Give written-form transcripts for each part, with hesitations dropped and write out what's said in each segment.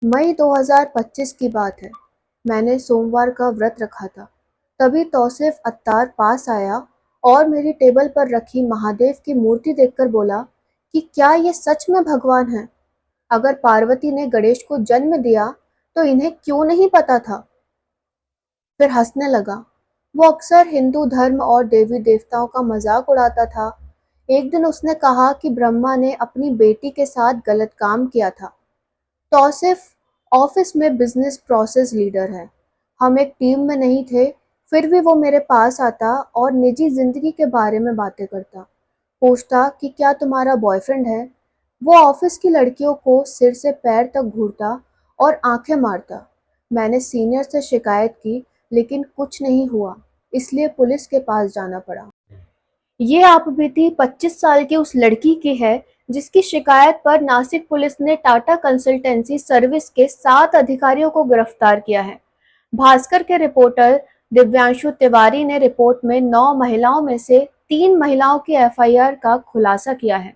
मई 2025 की बात है। मैंने सोमवार का व्रत रखा था। तभी तौसीफ अत्तार पास आया और मेरी टेबल पर रखी महादेव की मूर्ति देखकर बोला कि क्या ये सच में भगवान है? अगर पार्वती ने गणेश को जन्म दिया तो इन्हें क्यों नहीं पता था? फिर हंसने लगा। वो अक्सर हिंदू धर्म और देवी देवताओं का मजाक उड़ाता था। एक दिन उसने कहा कि ब्रह्मा ने अपनी बेटी के साथ गलत काम किया था। तौसिफ ऑफिस में बिजनेस प्रोसेस लीडर है। हम एक टीम में नहीं थे, फिर भी वो मेरे पास आता और निजी जिंदगी के बारे में बातें करता। पूछता कि क्या तुम्हारा बॉयफ्रेंड है। वो ऑफिस की लड़कियों को सिर से पैर तक घूरता और आंखें मारता। मैंने सीनियर से शिकायत की, लेकिन कुछ नहीं हुआ, इसलिए पुलिस के पास जाना पड़ा। ये आपबीती 25 साल की उस लड़की की है जिसकी शिकायत पर नासिक पुलिस ने टाटा कंसल्टेंसी सर्विस के 7 अधिकारियों को गिरफ्तार किया है। भास्कर के रिपोर्टर दिव्यांशु तिवारी ने रिपोर्ट में 9 महिलाओं में से 3 महिलाओं की एफआईआर का खुलासा किया है।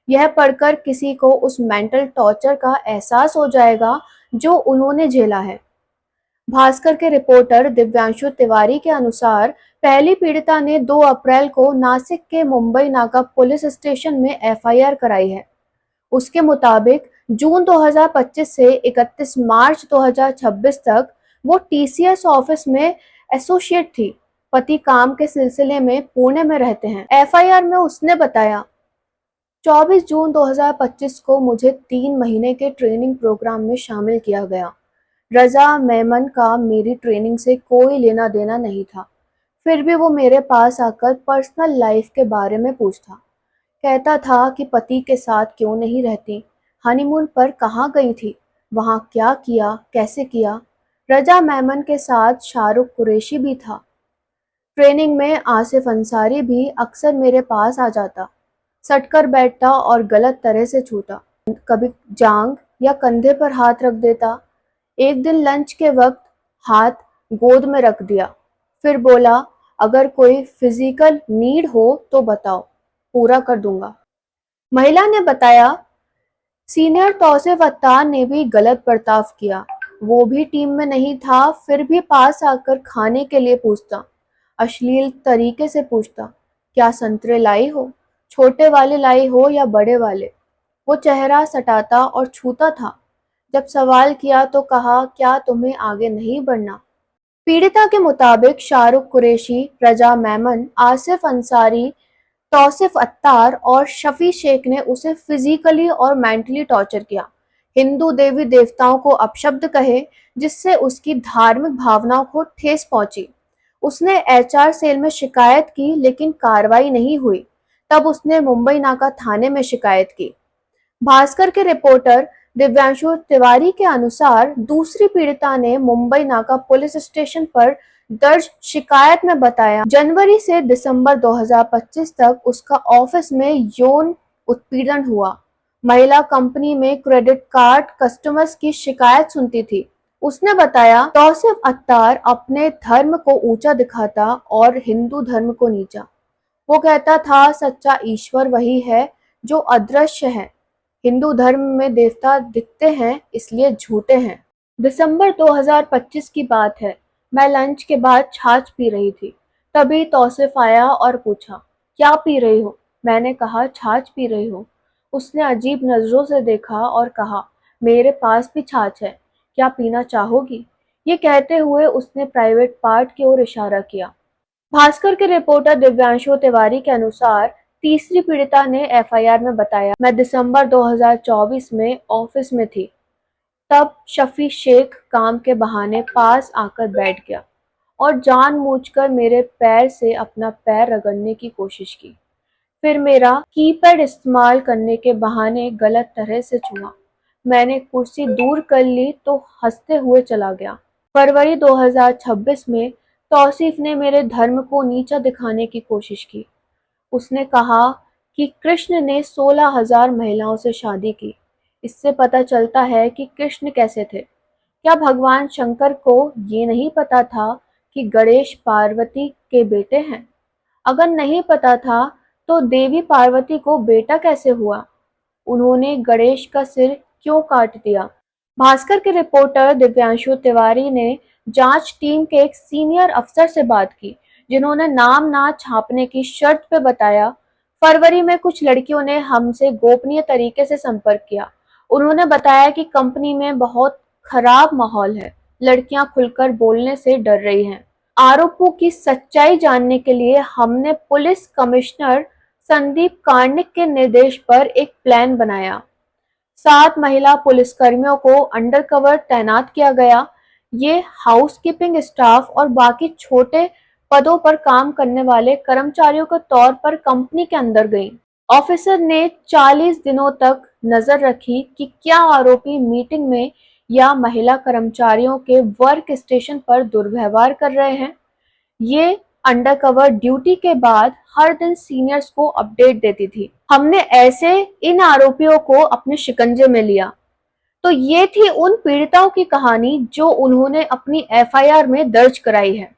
यह पढ़कर किसी को उस मेंटल टॉर्चर का एहसास हो जाएगा जो उन्होंने झेला है। भास्कर के रिपोर्टर दिव्यांशु तिवारी के अनुसार पहली पीड़िता ने 2 अप्रैल को नासिक के मुंबई नाका पुलिस स्टेशन में एफआईआर कराई है। उसके मुताबिक जून 2025 से 31 मार्च 2026 तक वो टीसीएस ऑफिस में एसोसिएट थी। पति काम के सिलसिले में पुणे में रहते हैं। एफआईआर में उसने बताया, 24 जून 2025 को मुझे 3 महीने के ट्रेनिंग प्रोग्राम में शामिल किया गया। रजा मेमन का मेरी ट्रेनिंग से कोई लेना देना नहीं था। फिर भी वो मेरे पास आकर पर्सनल लाइफ के बारे में पूछता। कहता था कि पति के साथ क्यों नहीं रहती, हनीमून पर कहाँ गई थी, वहाँ क्या किया, कैसे किया। रजा मेमन के साथ शाहरुख कुरैशी भी था। ट्रेनिंग में आसिफ अंसारी भी अक्सर मेरे पास आ जाता, सटकर बैठता और गलत तरह से छूता। कभी जांग या कंधे पर हाथ रख देता। एक दिन लंच के वक्त हाथ गोद में रख दिया, फिर बोला, अगर कोई फिजिकल नीड हो तो बताओ, पूरा कर दूंगा। महिला ने बताया, सीनियर तौसीफ अत्तार ने भी गलत बर्ताव किया। वो भी टीम में नहीं था, फिर भी पास आकर खाने के लिए पूछता। अश्लील तरीके से पूछता, क्या संतरे लाई हो, छोटे वाले लाई हो या बड़े वाले। वो चेहरा सटाता और छूता था। जब सवाल किया तो कहा, क्या तुम्हें आगे नहीं बढ़ना। पीड़िता के मुताबिक शाहरुख कुरैशी, रजा मेमन, आसिफ अंसारी, तौसिफ अत्तार और शफी शेख ने उसे फिजिकली और मेंटली टॉर्चर किया। हिंदू देवी देवताओं को अपशब्द कहे, जिससे उसकी धार्मिक भावनाओं को ठेस पहुंची। उसने एचआर सेल में शिकायत की, लेकिन कार्रवाई नहीं हुई। तब उसने मुंबई नाका थाने में शिकायत की। भास्कर के रिपोर्टर दिव्यांशु तिवारी के अनुसार दूसरी पीड़िता ने मुंबई नाका पुलिस स्टेशन पर दर्ज शिकायत में बताया, जनवरी से दिसंबर 2025 तक उसका ऑफिस में यौन उत्पीड़न हुआ। महिला कंपनी में क्रेडिट कार्ड कस्टमर्स की शिकायत सुनती थी। उसने बताया, तौसिफ अत्तार अपने धर्म को ऊंचा दिखाता और हिंदू धर्म को नीचा। वो कहता था, सच्चा ईश्वर वही है जो अदृश्य है। हिंदू धर्म में देवता दिखते हैं, इसलिए झूठे हैं। दिसंबर 2025 की बात है। मैं लंच के बाद छाछ पी रही थी। तभी तौसिफ आया और पूछा, क्या पी रही हो? मैंने कहा, छाछ पी रही हूँ। उसने अजीब नजरों से देखा और कहा, मेरे पास भी छाछ है, क्या पीना चाहोगी? ये कहते हुए उसने प्राइवेट पार्ट की ओर इशारा किया। भास्कर के रिपोर्टर दिव्यांशु तिवारी के अनुसार तीसरी पीड़िता ने एफआईआर में बताया, मैं दिसंबर 2024 में ऑफिस में थी। तब शफी शेख काम के बहाने पास आकर बैठ गया और जानबूझकर मेरे पैर से अपना पैर रगड़ने की कोशिश की। फिर मेरा कीपैड इस्तेमाल करने के बहाने गलत तरह से छुआ। मैंने कुर्सी दूर कर ली तो हंसते हुए चला गया। फरवरी 2026 में तौसीफ ने मेरे धर्म को नीचा दिखाने की कोशिश की। उसने कहा कि कृष्ण ने 16,000 महिलाओं से शादी की। इससे पता चलता है कि कृष्ण कैसे थे। क्या भगवान शंकर को ये नहीं पता था कि गणेश पार्वती के बेटे हैं? अगर नहीं पता था तो देवी पार्वती को बेटा कैसे हुआ? उन्होंने गणेश का सिर क्यों काट दिया? भास्कर के रिपोर्टर दिव्यांशु तिवारी ने जांच टीम के एक सीनियर अफसर से बात की, जिन्होंने नाम ना छापने की शर्त पे बताया, फरवरी में कुछ लड़कियों ने हमसे गोपनीय तरीके से संपर्क किया। उन्होंने बताया कि कंपनी में बहुत खराब माहौल है, लड़कियां खुलकर बोलने से डर रही हैं। आरोपों की सच्चाई जानने के लिए हमने पुलिस कमिश्नर संदीप कार्निक के निर्देश पर एक प्लान बनाया। 7 महिला पुलिसकर्मियों को अंडरकवर तैनात किया गया। ये हाउसकीपिंग स्टाफ और बाकी छोटे पदों पर काम करने वाले कर्मचारियों के तौर पर कंपनी के अंदर गईं। ऑफिसर ने 40 दिनों तक नजर रखी कि क्या आरोपी मीटिंग में या महिला कर्मचारियों के वर्क स्टेशन पर दुर्व्यवहार कर रहे हैं। ये अंडरकवर ड्यूटी के बाद हर दिन सीनियर्स को अपडेट देती थी। हमने ऐसे इन आरोपियों को अपने शिकंजे में लिया। तो ये थी उन पीड़िताओं की कहानी जो उन्होंने अपनी एफआईआर में दर्ज कराई है।